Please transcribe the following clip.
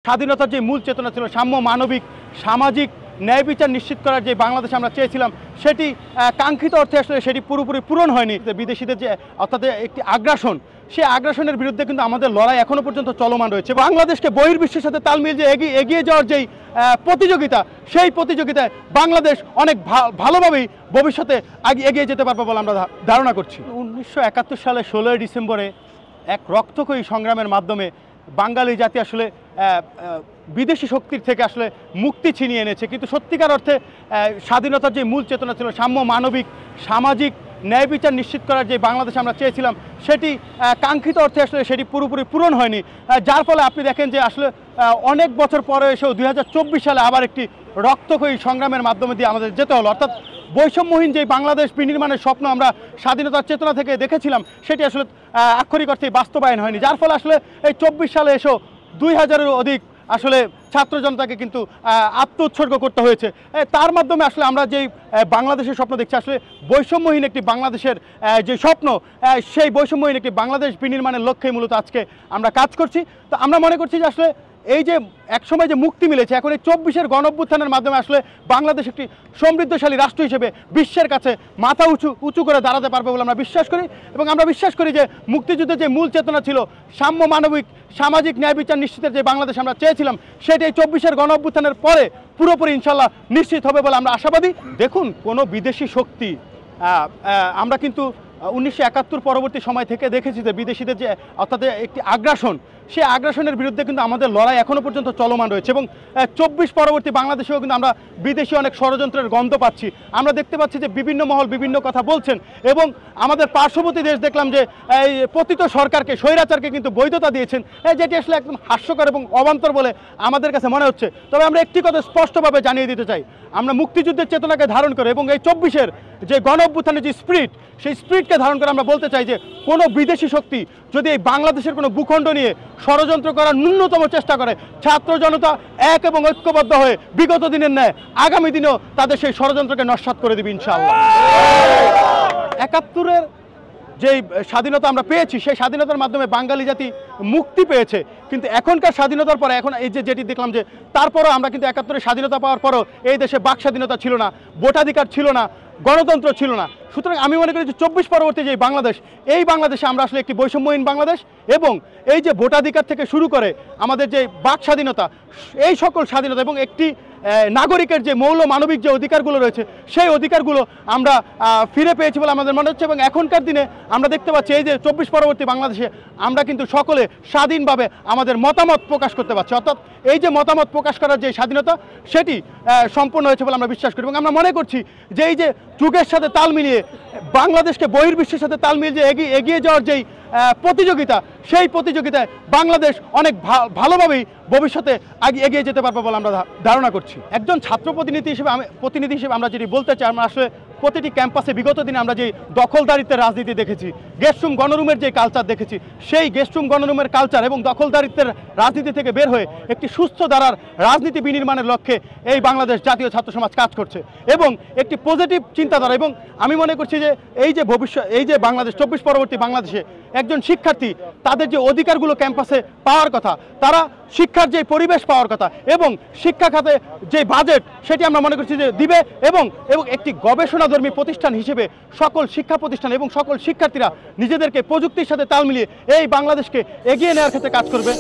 স্বাধীনতার যে মূল চেতনা ছিল সাম্য, মানবিক, সামাজিক ন্যায় বিচার নিশ্চিত করার যে বাংলাদেশ আমরা চেয়েছিলাম সেটি কাঙ্ক্ষিত অর্থে আসলে সেটি পুরোপুরি পূরণ হয়নি। বিদেশিদের যে অর্থাৎ একটি আগ্রাসন, সেই আগ্রাসনের বিরুদ্ধে কিন্তু আমাদের লড়াই এখনো পর্যন্ত চলমান রয়েছে। বাংলাদেশকে বহির্বিশ্বের সাথে তাল মিলিয়ে এগিয়ে যাওয়ার যেই প্রতিযোগিতা, সেই প্রতিযোগিতায় বাংলাদেশ অনেক ভালোভাবেই ভবিষ্যতে এগিয়ে যেতে পারবে বলে আমরা ধারণা করছি। 1971 সালে 16 ডিসেম্বরে এক রক্তক্ষয়ী সংগ্রামের মাধ্যমে বাঙালি জাতি আসলে বিদেশি শক্তির থেকে আসলে মুক্তি ছিনিয়ে এনেছে। কিন্তু সত্যিকার অর্থে স্বাধীনতার যে মূল চেতনা ছিল সাম্য, মানবিক, সামাজিক ন্যায় বিচার নিশ্চিত করার যে বাংলাদেশ আমরা চেয়েছিলাম সেটি কাঙ্ক্ষিত অর্থে আসলে সেটি পুরোপুরি পূরণ হয়নি। যার ফলে আপনি দেখেন যে আসলে অনেক বছর পরে এসেও 2024 সালে আবার একটি রক্তক্ষয়ী সংগ্রামের মাধ্যমে দিয়ে আমাদের যেতে হলো। অর্থাৎ বৈষম্যহীন যে বাংলাদেশ বিনির্মাণের স্বপ্ন আমরা স্বাধীনতার চেতনা থেকে দেখেছিলাম সেটি আসলে আক্ষরিক অর্থে বাস্তবায়ন হয়নি। যার ফলে আসলে এই 24 সালে এসেও 2000-এরও অধিক আসলে ছাত্র জনতাকে কিন্তু আত্ম উৎসর্গ করতে হয়েছে। তার মাধ্যমে আসলে আমরা যেই বাংলাদেশের স্বপ্ন দেখছি, আসলে বৈষম্যহীন একটি বাংলাদেশের যে স্বপ্ন, সেই বৈষম্যহীন একটি বাংলাদেশ বিনির্মাণের লক্ষ্যে মূলত আজকে আমরা কাজ করছি। তো আমরা মনে করছি যে আসলে এই যে একসময় যে মুক্তি মিলেছে, এখন এই 24-এর গণঅভ্যুত্থানের মাধ্যমে আসলে বাংলাদেশ একটি সমৃদ্ধশালী রাষ্ট্র হিসেবে বিশ্বের কাছে মাথা উঁচু করে দাঁড়াতে পারবে বলে আমরা বিশ্বাস করি। এবং আমরা বিশ্বাস করি যে মুক্তিযুদ্ধের যে মূল চেতনা ছিল সাম্য, মানবিক, সামাজিক ন্যায় বিচার নিশ্চিতের যে বাংলাদেশ আমরা চেয়েছিলাম সেটি এই 24-এর গণঅভ্যুত্থানের পরে পুরোপুরি ইনশাল্লাহ নিশ্চিত হবে বলে আমরা আশাবাদী। দেখুন, কোনো বিদেশি শক্তি আমরা কিন্তু 1971 পরবর্তী সময় থেকে দেখেছি যে বিদেশিদের যে অর্থাৎ একটি আগ্রাসন, সেই আগ্রাসনের বিরুদ্ধে কিন্তু আমাদের লড়াই এখনো পর্যন্ত চলমান রয়েছে। এবং 24 পরবর্তী বাংলাদেশেও কিন্তু আমরা বিদেশি অনেক ষড়যন্ত্রের গন্ধ পাচ্ছি। আমরা দেখতে পাচ্ছি যে বিভিন্ন মহল বিভিন্ন কথা বলছেন এবং আমাদের পার্শ্ববর্তী দেশ দেখলাম যে এই পতিত সরকারকে, স্বৈরাচারকে কিন্তু বৈধতা দিয়েছেন, যেটি আসলে একদম হাস্যকর এবং অবান্তর বলে আমাদের কাছে মনে হচ্ছে। তবে আমরা একটি কথা স্পষ্টভাবে জানিয়ে দিতে চাই, আমরা মুক্তিযুদ্ধের চেতনাকে ধারণ করে এবং এই 24-এর যে গণঅভ্যুত্থানের যে স্পিরিট, সেই স্পিরিটকে ধারণ করে আমরা বলতে চাই যে কোনো বিদেশি শক্তি যদি এই বাংলাদেশের কোনো ভূখণ্ড নিয়ে ষড়যন্ত্র করার ন্যূনতম চেষ্টা করে, ছাত্র জনতা এক এবং ঐক্যবদ্ধ হয়ে বিগত দিনের ন্যায় আগামী দিনেও তাদের সেই ষড়যন্ত্রকে নস্যাৎ করে দেবে ইনশাআল্লাহ। 71-এর যেই স্বাধীনতা আমরা পেয়েছি, সেই স্বাধীনতার মাধ্যমে বাঙালি জাতি মুক্তি পেয়েছে। কিন্তু এখনকার স্বাধীনতার পরে এখন এই যেটি দেখলাম যে তারপরও আমরা কিন্তু 71-এর স্বাধীনতা পাওয়ার পরও এই দেশে বাক স্বাধীনতা ছিল না, ভোটাধিকার ছিল না, গণতন্ত্র ছিল না। সুতরাং আমি মনে করি যে 24 পরবর্তী যে বাংলাদেশ, এই বাংলাদেশে আমরা আসলে একটি বৈষম্যহীন বাংলাদেশ এবং এই যে ভোটাধিকার থেকে শুরু করে আমাদের যে বাক স্বাধীনতা, এই সকল স্বাধীনতা এবং একটি নাগরিকের যে মৌল মানবিক যে অধিকারগুলো রয়েছে, সেই অধিকারগুলো আমরা ফিরে পেয়েছি বলে আমাদের মনে হচ্ছে। এবং এখনকার দিনে আমরা দেখতে পাচ্ছি এই যে 24 পরবর্তী বাংলাদেশে আমরা কিন্তু সকলে স্বাধীনভাবে আমাদের মতামত প্রকাশ করতে পারছি। অর্থাৎ এই যে মতামত প্রকাশ করার যে স্বাধীনতা, সেটি সম্পূর্ণ হয়েছে বলে আমরা বিশ্বাস করি। এবং আমরা মনে করছি যে এই যে যুগের সাথে তাল মিলিয়ে বাংলাদেশকে বহির্বিশ্বের সাথে তাল মিলিয়ে এগিয়ে যাওয়ার যেই প্রতিযোগিতা, সেই প্রতিযোগিতায় বাংলাদেশ অনেক ভালোভাবেই ভবিষ্যতে এগিয়ে যেতে পারবে বলে আমরা ধারণা করছি। একজন ছাত্র প্রতিনিধি হিসেবে আমরা যেটি বলতে চাই, আমরা আসলে প্রতিটি ক্যাম্পাসে বিগত দিনে আমরা যে দখলদারিত্বের রাজনীতি দেখেছি, গেস্টরুম গণরুমের যে কালচার দেখেছি, সেই গেস্টরুম গণরুমের কালচার এবং দখলদারিত্বের রাজনীতি থেকে বের হয়ে একটি সুস্থ ধারার রাজনীতি বিনির্মাণের লক্ষ্যে এই বাংলাদেশ জাতীয় ছাত্র সমাজ কাজ করছে এবং একটি পজিটিভ চিন্তাধারা। এবং আমি মনে করছি যে এই যে বাংলাদেশ 24 পরবর্তী বাংলাদেশে একজন শিক্ষার্থী তাদের যে অধিকারগুলো ক্যাম্পাসে পাওয়ার কথা, তারা শিক্ষার যে পরিবেশ পাওয়ার কথা এবং শিক্ষা খাতে যে বাজেট, সেটি আমরা মনে করছি যে দিবে এবং একটি গবেষণাধর্মী প্রতিষ্ঠান হিসেবে সকল শিক্ষা প্রতিষ্ঠান এবং সকল শিক্ষার্থীরা নিজেদেরকে প্রযুক্তির সাথে তাল মিলিয়ে এই বাংলাদেশকে এগিয়ে নেওয়ার ক্ষেত্রে কাজ করবে।